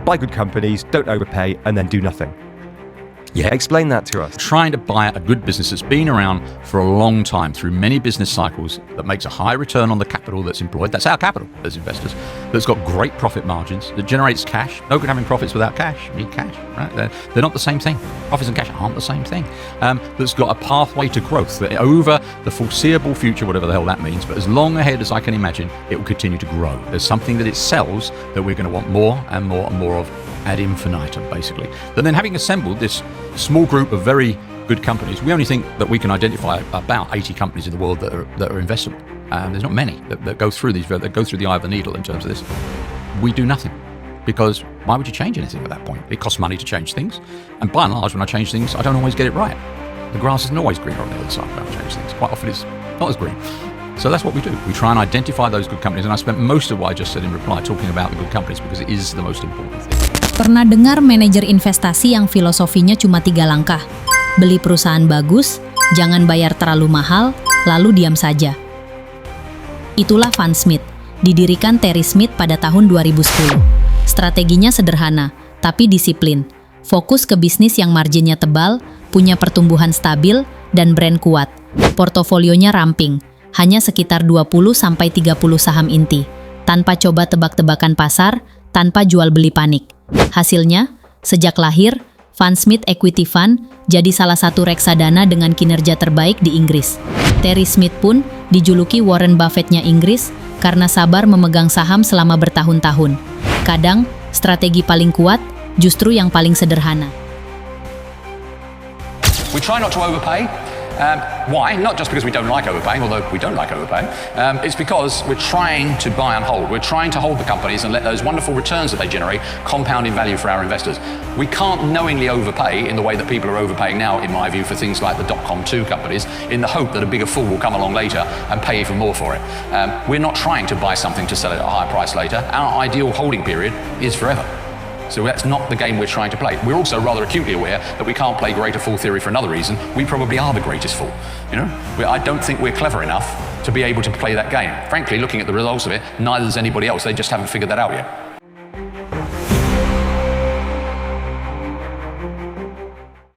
buy good companies, don't overpay, and then do nothing. Yeah, explain that to us. Trying to buy a good business that's been around for a long time through many business cycles, that makes a high return on the capital that's employed. That's our capital as investors. That's got great profit margins, that generates cash. No good having profits without cash. You need cash, right? They're not the same thing. Profits and cash aren't the same thing. That's got a pathway to growth that over the foreseeable future, whatever the hell that means, but as long ahead as I can imagine, it will continue to grow. There's something that it sells that we're going to want more and more and more of ad infinitum, basically. And then having assembled this small group of very good companies, we only think that we can identify about 80 companies in the world that are investable. There's not many that go through that go through the eye of the needle in terms of this. We do nothing, because why would you change anything at that point? It costs money to change things, and by and large, when I change things, I don't always get it right. The grass isn't always greener on the other side when I change things. Quite often it's not as green. So that's what we do. We try and identify those good companies, and I spent most of what I just said in reply talking about the good companies because it is the most important thing. Pernah dengar manajer investasi yang filosofinya cuma 3 langkah? Beli perusahaan bagus, jangan bayar terlalu mahal, lalu diam saja. Itulah Fundsmith, didirikan Terry Smith pada tahun 2010. Strateginya sederhana, tapi disiplin. Fokus ke bisnis yang marginnya tebal, punya pertumbuhan stabil, dan brand kuat. Portofolionya ramping, hanya sekitar 20-30 saham inti, tanpa coba tebak-tebakan pasar, tanpa jual beli panik. Hasilnya, sejak lahir, Fundsmith Equity Fund jadi salah satu reksadana dengan kinerja terbaik di Inggris. Terry Smith pun dijuluki Warren Buffett-nya Inggris karena sabar memegang saham selama bertahun-tahun. Kadang, strategi paling kuat justru yang paling sederhana. We try not to overpay. Why? Not just because we don't like overpaying, although we don't like overpaying. It's because we're trying to buy and hold. We're trying to hold the companies and let those wonderful returns that they generate compound in value for our investors. We can't knowingly overpay in the way that people are overpaying now, in my view, for things like the .com 2 companies, in the hope that a bigger fool will come along later and pay even more for it. We're not trying to buy something to sell it at a higher price later. Our ideal holding period is forever. So that's not the game we're trying to play. We're also rather acutely aware that we can't play greater fool theory for another reason. We probably are the greatest fool. You know, I don't think we're clever enough to be able to play that game. Frankly, looking at the results of it, neither does anybody else. They just haven't figured that out yet.